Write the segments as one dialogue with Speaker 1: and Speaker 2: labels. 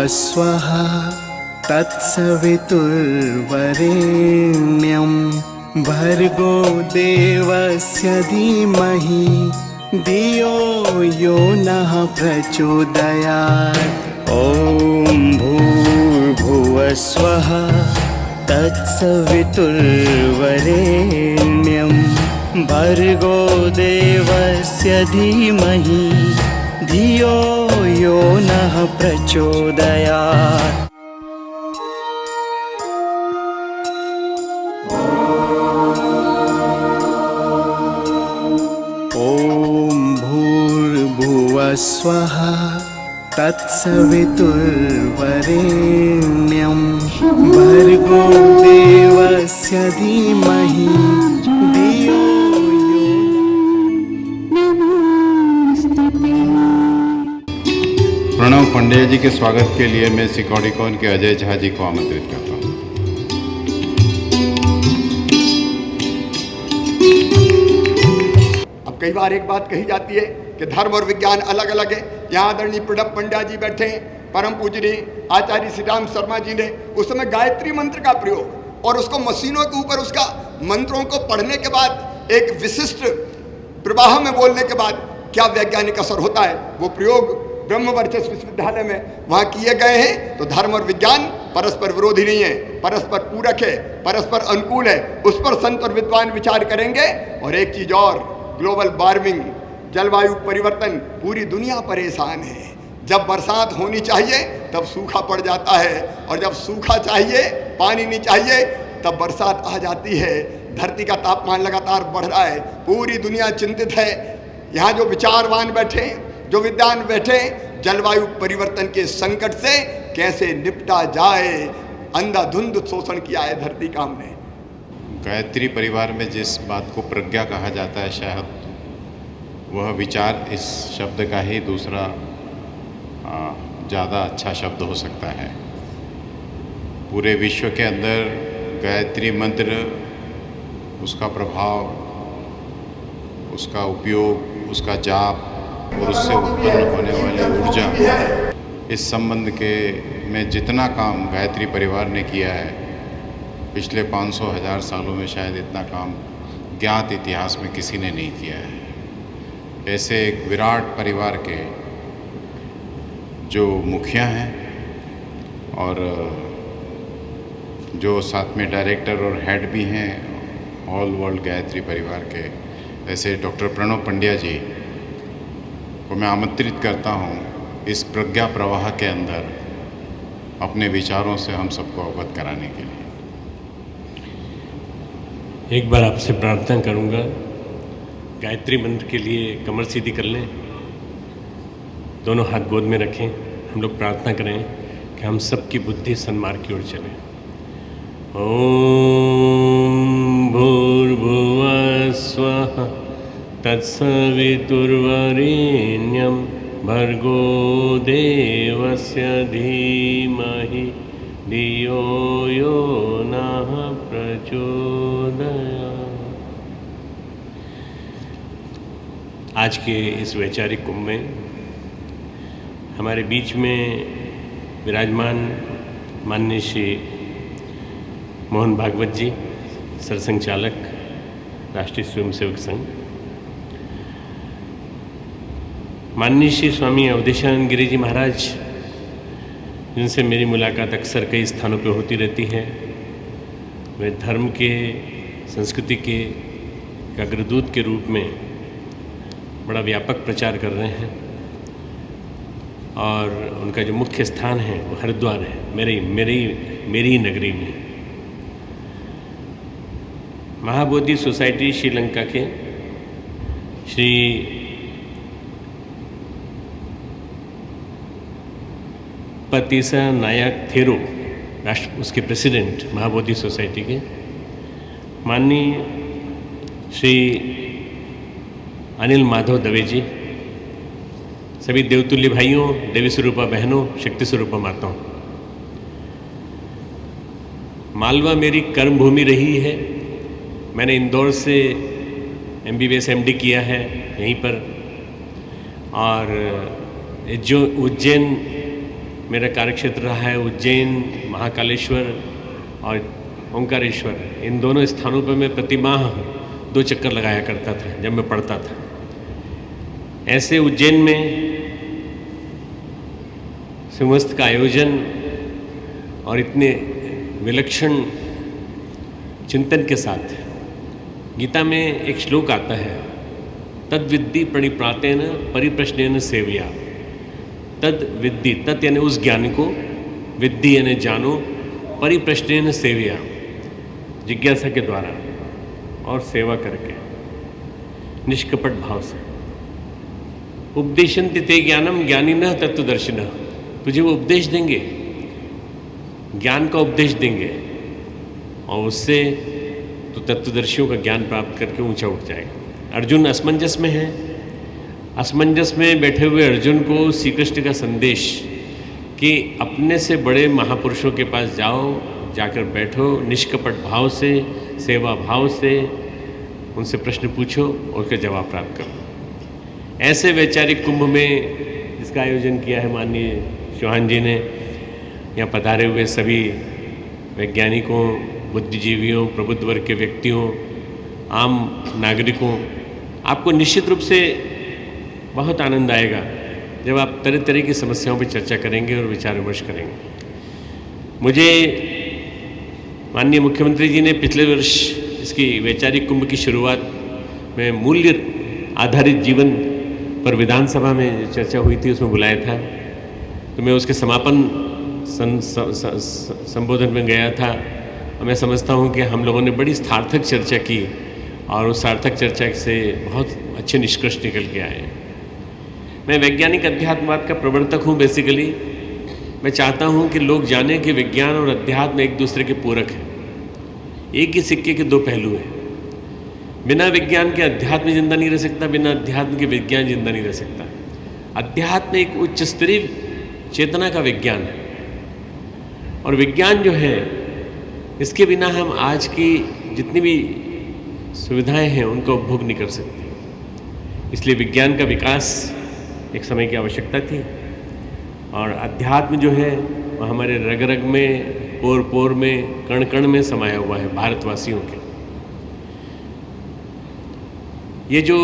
Speaker 1: भूर्भुवस्वः तत्सवितुर्वरेण्यं भर्गो देवस्य धीमहि धियो यो नः प्रचोदयात्। ॐ भूर्भुवस्वः तत्सवितुर्वरेण्यं भर्गो देवस्य धीमहि धियो यो नः प्रचोदयात्। ॐ भूर्भुवस्वः तत्सवितुर्वरेण्यं भर्गो देवस्य धीमहि धियो यो।
Speaker 2: प्रणव पंड्या जी के स्वागत के लिए मैं सिकौड़ीकौन के अजय झा जी को आमंत्रित करता हूँ।
Speaker 3: अब कई बार एक बात कही जाती है कि धर्म और विज्ञान अलग अलग है। यहाँ आदरणीय प्रणव पंड्या जी बैठे हैं, परम पूजनीय आचार्य श्री राम शर्मा जी ने उस समय गायत्री मंत्र का प्रयोग और उसको मशीनों के ऊपर उसका मंत्रों को पढ़ने के बाद एक विशिष्ट प्रवाह में बोलने के बाद क्या वैज्ञानिक असर होता है, वो प्रयोग ब्रह्मवर्चस्व विश्वविद्यालय में वहाँ किए गए हैं। तो धर्म और विज्ञान परस्पर विरोधी नहीं है, परस्पर पूरक है, परस्पर अनुकूल है। उस पर संत और विद्वान विचार करेंगे। और एक चीज और, ग्लोबल वार्मिंग, जलवायु परिवर्तन, पूरी दुनिया परेशान है। जब बरसात होनी चाहिए तब सूखा पड़ जाता है, और जब सूखा चाहिए, पानी नहीं चाहिए, तब बरसात आ जाती है। धरती का तापमान लगातार बढ़ रहा है, पूरी दुनिया चिंतित है। यहाँ जो विचारवान बैठे, जो विद्वान बैठे, जलवायु परिवर्तन के संकट से कैसे निपटा जाए, अंधाधुंध शोषण किया है धरती का हमने।
Speaker 2: गायत्री परिवार में जिस बात को प्रज्ञा कहा जाता है, शायद वह विचार इस शब्द का ही दूसरा ज़्यादा अच्छा शब्द हो सकता है। पूरे विश्व के अंदर गायत्री मंत्र, उसका प्रभाव, उसका उपयोग, उसका जाप और उससे उत्पन्न होने वाली ऊर्जा, इस संबंध के में जितना काम गायत्री परिवार ने किया है पिछले 500,000 सालों में, शायद इतना काम ज्ञात इतिहास में किसी ने नहीं किया है। ऐसे एक विराट परिवार के जो मुखिया हैं और जो साथ में डायरेक्टर और हेड भी हैं ऑल वर्ल्ड गायत्री परिवार के, ऐसे डॉक्टर प्रणव पंड्या जी को मैं आमंत्रित करता हूँ इस प्रज्ञा प्रवाह के अंदर अपने विचारों से हम सबको अवगत कराने के लिए।
Speaker 4: एक बार आपसे प्रार्थना करूंगा, गायत्री मंत्र के लिए कमर सीधी कर लें, दोनों हाथ गोद में रखें। हम लोग प्रार्थना करें कि हम सबकी बुद्धि सन्मार्ग की ओर चले। ओम भूर्भुवः स्वः तत्सवितुर्वरेण्यं भर्गो देवस्य धीमहि धियो यो नः प्रचोदयात्। आज के इस वैचारिक कुंभ में हमारे बीच में विराजमान माननीय श्री मोहन भागवत जी, सरसंघचालक, राष्ट्रीय स्वयंसेवक संघ, माननीय श्री स्वामी अवधेशानंद गिरी जी महाराज, जिनसे मेरी मुलाकात अक्सर कई स्थानों पर होती रहती है। वे धर्म के, संस्कृति के अग्रदूत के रूप में बड़ा व्यापक प्रचार कर रहे हैं और उनका जो मुख्य स्थान है वो हरिद्वार है, मेरी नगरी में। महाबोधि सोसाइटी श्रीलंका के श्री पतिसा नायक थेरो, उसके प्रेसिडेंट महाबोधि सोसाइटी के, माननीय श्री अनिल माधव दवे जी, सभी देवतुल्य भाइयों, देवी स्वरूपा बहनों, शक्ति स्वरूपा माताओं, मालवा मेरी कर्म भूमि रही है। मैंने इंदौर से MBBS MD किया है यहीं पर, और जो उज्जैन मेरा कार्यक्षेत्र रहा है उज्जैन, महाकालेश्वर और ओंकारेश्वर। इन दोनों स्थानों पर मैं प्रतिमाह 2 चक्कर लगाया करता था जब मैं पढ़ता था। ऐसे उज्जैन में सिंहस्थ का आयोजन और इतने विलक्षण चिंतन के साथ गीता में एक श्लोक आता है, तद विद्धि प्रणिप्रातेन परिप्रश्नेन सेव्या। तद विद्धि, तत् यानी उस ज्ञान को, विद्धि यानी जानो, परिप्रश्नेन सेव्या जिज्ञासा के द्वारा और सेवा करके निष्कपट भाव से। उपदेशन्ति ते ज्ञानम ज्ञानिनः तत्वदर्शिनः। तुझे वो उपदेश देंगे, ज्ञान का उपदेश देंगे और उससे तो तत्वदर्शियों का ज्ञान प्राप्त करके ऊंचा उठ जाएगा। अर्जुन असमंजस में है। असमंजस में बैठे हुए अर्जुन को श्री कृष्ण का संदेश कि अपने से बड़े महापुरुषों के पास जाओ, जाकर बैठो, निष्कपट भाव से, सेवा भाव से उनसे प्रश्न पूछो और उसका जवाब प्राप्त करो। ऐसे वैचारिक कुंभ में जिसका आयोजन किया है माननीय चौहान जी ने, यहाँ पधारे हुए सभी वैज्ञानिकों, बुद्धिजीवियों, प्रबुद्ध वर्ग के व्यक्तियों, आम नागरिकों, आपको निश्चित रूप से बहुत आनंद आएगा जब आप तरह तरह की समस्याओं पर चर्चा करेंगे और विचार विमर्श करेंगे। मुझे माननीय मुख्यमंत्री जी ने पिछले वर्ष इसकी वैचारिक कुंभ की शुरुआत में मूल्य आधारित जीवन पर विधानसभा में चर्चा हुई थी, उसमें बुलाया था। तो मैं उसके समापन संबोधन में गया था। मैं समझता हूँ कि हम लोगों ने बड़ी सार्थक चर्चा की और उस सार्थक चर्चा से बहुत अच्छे निष्कर्ष निकल के आए। मैं वैज्ञानिक अध्यात्मवाद का प्रवर्तक हूँ। बेसिकली मैं चाहता हूँ कि लोग जानें कि विज्ञान और अध्यात्म एक दूसरे के पूरक हैं, एक ही सिक्के के 2 पहलू हैं। बिना विज्ञान के अध्यात्म जिंदा नहीं रह सकता, बिना अध्यात्म के विज्ञान जिंदा नहीं रह सकता। अध्यात्म एक उच्च स्तरीय चेतना का विज्ञान है और विज्ञान जो है, इसके बिना हम आज की जितनी भी सुविधाएं हैं उनका उपभोग नहीं कर सकते। इसलिए विज्ञान का विकास एक समय की आवश्यकता थी और अध्यात्म जो है वो हमारे रग रग में, पोर पोर में, कण कण में समाया हुआ है भारतवासियों के। ये जो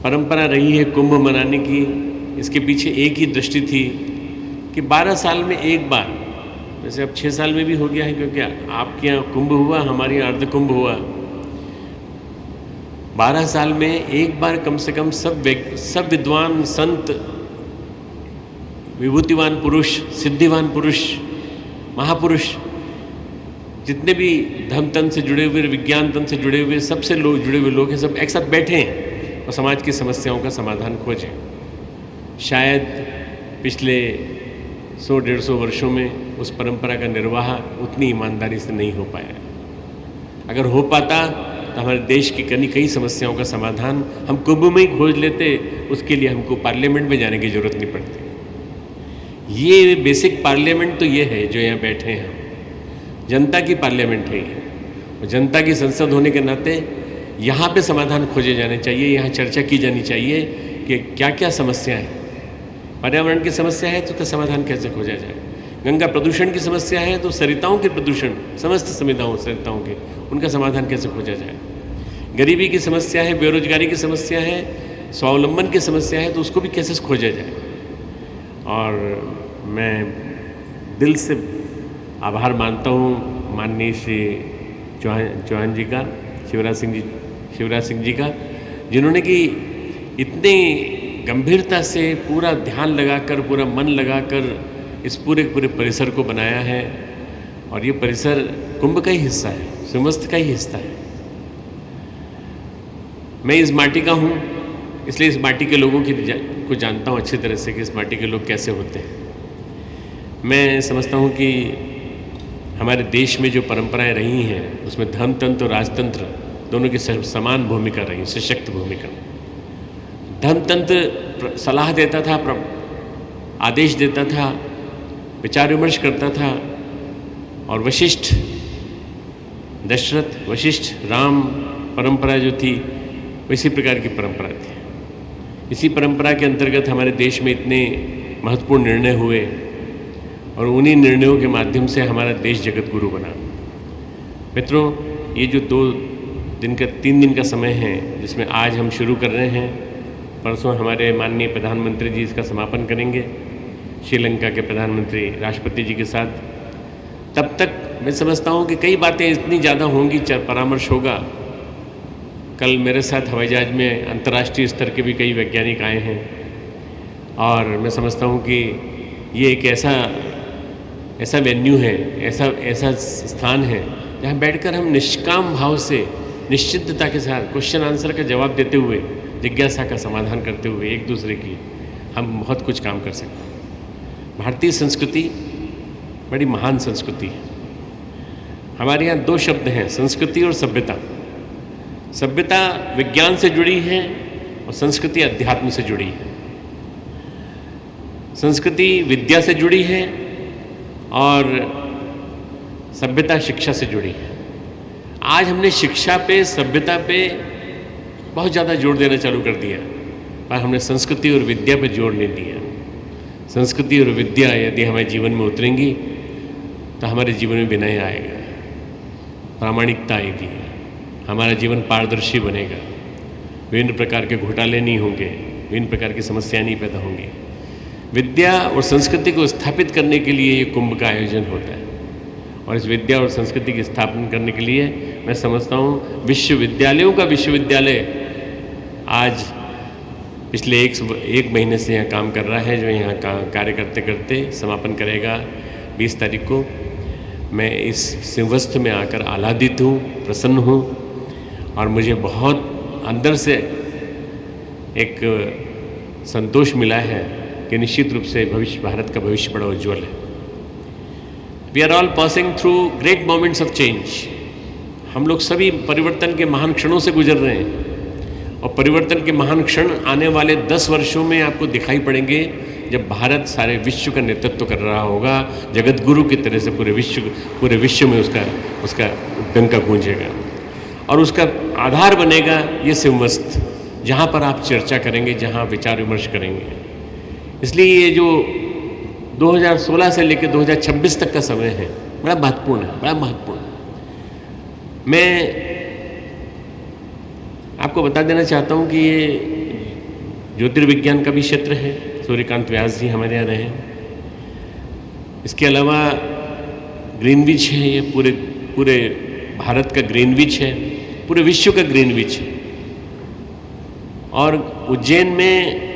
Speaker 4: परंपरा रही है कुंभ मनाने की, इसके पीछे एक ही दृष्टि थी कि 12 साल में एक बार, वैसे अब 6 साल में भी हो गया है क्योंकि आपके यहाँ कुंभ हुआ, हमारे यहाँ अर्ध कुंभ हुआ। 12 साल में एक बार कम से कम सब विद्वान, संत, विभूतिवान पुरुष, सिद्धिवान पुरुष, महापुरुष, जितने भी धर्म तंत्र से जुड़े हुए, विज्ञान तंत्र से जुड़े हुए, सबसे लोग जुड़े हुए लोग हैं, सब एक साथ बैठे हैं और समाज की समस्याओं का समाधान खोजें। शायद पिछले 100-150 वर्षों में उस परंपरा का निर्वाह उतनी ईमानदारी से नहीं हो पाया। अगर हो पाता तो हमारे देश की कई समस्याओं का समाधान हम कुंभ में ही खोज लेते। उसके लिए हमको पार्लियामेंट में जाने की जरूरत नहीं पड़ती। ये बेसिक पार्लियामेंट तो ये है जो यहाँ बैठे हैं, जनता की पार्लियामेंट है ये। और जनता की संसद होने के नाते यहाँ पे समाधान खोजे जाने चाहिए, यहाँ चर्चा की जानी चाहिए कि क्या क्या समस्या है। पर्यावरण की समस्या है तो उसका समाधान कैसे खोजा जाए। गंगा प्रदूषण की समस्या है तो सरिताओं के प्रदूषण, समस्त सरिताओं के, उनका समाधान कैसे खोजा जाए। गरीबी की समस्या है, बेरोजगारी की समस्या है, स्वावलंबन की समस्या है तो उसको भी कैसे खोजा जाए। और मैं दिल से आभार मानता हूँ माननीय श्री चौहान जी का, शिवराज सिंह जी का, जिन्होंने कि इतने गंभीरता से पूरा ध्यान लगाकर, पूरा मन लगाकर इस पूरे परिसर को बनाया है। और ये परिसर कुंभ का ही हिस्सा है, सिंहस्थ का ही हिस्सा है। मैं इस माटी का हूँ, इसलिए इस माटी के लोगों को जानता हूँ अच्छी तरह से कि इस माटी के लोग कैसे होते हैं। मैं समझता हूँ कि हमारे देश में जो परंपराएं रही हैं उसमें धर्मतंत्र और राजतंत्र दोनों की समान भूमिका रही, सशक्त भूमिका। धर्मतंत्र सलाह देता था, आदेश देता था, विचार विमर्श करता था और वशिष्ठ, दशरथ, वशिष्ठ, राम परंपरा जो थी इसी प्रकार की परंपरा थी। इसी परंपरा के अंतर्गत हमारे देश में इतने महत्वपूर्ण निर्णय हुए और उन्हीं निर्णयों के माध्यम से हमारा देश जगत गुरु बना। मित्रों, ये जो 3 दिन का समय है जिसमें आज हम शुरू कर रहे हैं, परसों हमारे माननीय प्रधानमंत्री जी इसका समापन करेंगे श्रीलंका के प्रधानमंत्री राष्ट्रपति जी के साथ। तब तक मैं समझता हूँ कि कई बातें इतनी ज़्यादा होंगी, परामर्श होगा। कल मेरे साथ हवाई जहाज में अंतर्राष्ट्रीय स्तर के भी कई वैज्ञानिक आए हैं और मैं समझता हूँ कि ये एक ऐसा वेन्यू है, ऐसा स्थान है जहाँ बैठकर हम निष्काम भाव से निश्चितता के साथ क्वेश्चन आंसर का जवाब देते हुए, जिज्ञासा का समाधान करते हुए एक दूसरे की हम बहुत कुछ काम कर सकते हैं। भारतीय संस्कृति बड़ी महान संस्कृति है। हमारे यहाँ 2 शब्द हैं, संस्कृति और सभ्यता। सभ्यता विज्ञान से जुड़ी है और संस्कृति अध्यात्म से जुड़ी है। संस्कृति विद्या से जुड़ी है और सभ्यता शिक्षा से जुड़ी है। आज हमने शिक्षा पे, सभ्यता पे बहुत ज़्यादा जोर देना चालू कर दिया, पर हमने संस्कृति और विद्या पे जोर नहीं दिया। संस्कृति और विद्या यदि हमारे जीवन में उतरेंगी तो हमारे जीवन में विनय आएगा, प्रामाणिकता आएगी, हमारा जीवन पारदर्शी बनेगा, विभिन्न प्रकार के घोटाले नहीं होंगे, विभिन्न प्रकार की समस्याएं नहीं पैदा होंगी। विद्या और संस्कृति को स्थापित करने के लिए ये कुंभ का आयोजन होता है और इस विद्या और संस्कृति की स्थापना करने के लिए मैं समझता हूँ विश्वविद्यालयों का विश्वविद्यालय आज पिछले एक महीने से यहाँ काम कर रहा है, जो यहाँ कार्य करते करते समापन करेगा 20 तारीख को। मैं इस सिंहस्थ में आकर आह्लादित हूँ, प्रसन्न हूँ और मुझे बहुत अंदर से एक संतोष मिला है कि निश्चित रूप से भारत का भविष्य बड़ा उज्ज्वल है। We are all passing through great moments of change. हम लोग सभी परिवर्तन के महान क्षणों से गुजर रहे हैं और परिवर्तन के महान क्षण आने वाले 10 वर्षों में आपको दिखाई पड़ेंगे, जब भारत सारे विश्व का नेतृत्व कर रहा होगा, जगत गुरु की तरह से पूरे विश्व में उसका डंका गूंजेगा और उसका आधार बनेगा ये सिंहस्थ, जहाँ पर आप चर्चा करेंगे, जहाँ विचार विमर्श करेंगे। इसलिए ये जो 2016 से लेकर 2026 तक का समय है बड़ा महत्वपूर्ण है, बड़ा महत्वपूर्ण है। मैं आपको बता देना चाहता हूँ कि ये ज्योतिर्विज्ञान का भी क्षेत्र है। सूर्यकांत व्यास जी हमारे यहाँ रहे। इसके अलावा ग्रीनविच है, ये पूरे भारत का ग्रीनविच है, पूरे विश्व का ग्रीनविच है। और उज्जैन में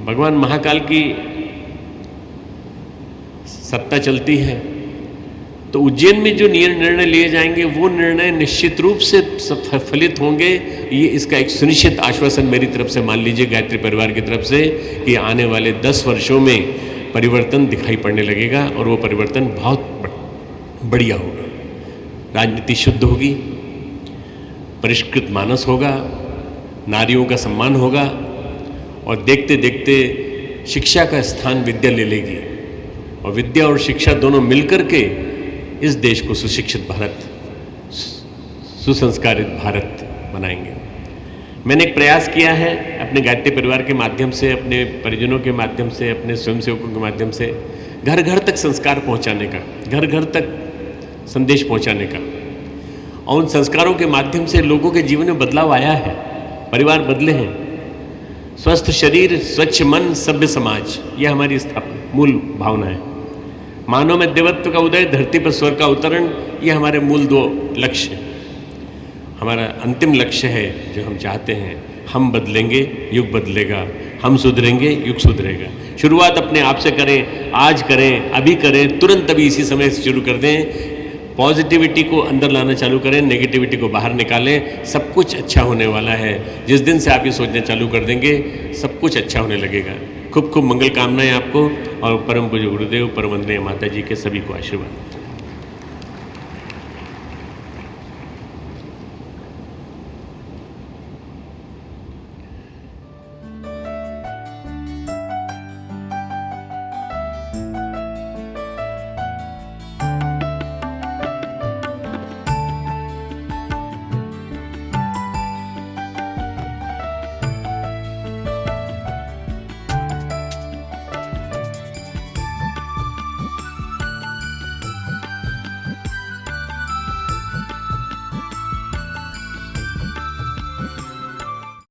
Speaker 4: भगवान महाकाल की सत्ता चलती है, तो उज्जैन में जो निर्णय लिए जाएंगे वो निर्णय निश्चित रूप से फलित होंगे। ये इसका एक सुनिश्चित आश्वासन मेरी तरफ से मान लीजिए, गायत्री परिवार की तरफ से, कि आने वाले 10 वर्षों में परिवर्तन दिखाई पड़ने लगेगा और वो परिवर्तन बहुत बढ़िया होगा। राजनीति शुद्ध होगी, परिष्कृत मानस होगा, नारियों का सम्मान होगा और देखते देखते शिक्षा का स्थान विद्या ले लेगी और विद्या और शिक्षा दोनों मिलकर के इस देश को सुशिक्षित भारत, सुसंस्कारित भारत बनाएंगे। मैंने एक प्रयास किया है अपने गायत्री परिवार के माध्यम से, अपने परिजनों के माध्यम से, अपने स्वयंसेवकों के माध्यम से घर घर तक संस्कार पहुंचाने का, घर घर तक संदेश पहुंचाने का। और उन संस्कारों के माध्यम से लोगों के जीवन में बदलाव आया है, परिवार बदले हैं। स्वस्थ शरीर, स्वच्छ मन, सभ्य समाज, यह हमारी मूल भावना है। मानव में देवत्व का उदय, धरती पर स्वर्ग का अवतरण, ये हमारे मूल 2 लक्ष्य हैं। हमारा अंतिम लक्ष्य है जो हम चाहते हैं, हम बदलेंगे, युग बदलेगा, हम सुधरेंगे, युग सुधरेगा। शुरुआत अपने आप से करें, आज करें, अभी करें, तुरंत अभी इसी समय से शुरू कर दें। पॉजिटिविटी को अंदर लाना चालू करें, नेगेटिविटी को बाहर निकालें। सब कुछ अच्छा होने वाला है। जिस दिन से आप ये सोचना चालू कर देंगे, सब कुछ अच्छा होने लगेगा। खूब खूब मंगल कामनाएं आपको और परम पूज्य गुरुदेव, परम वंदनीय माता जी के सभी को आशीर्वाद।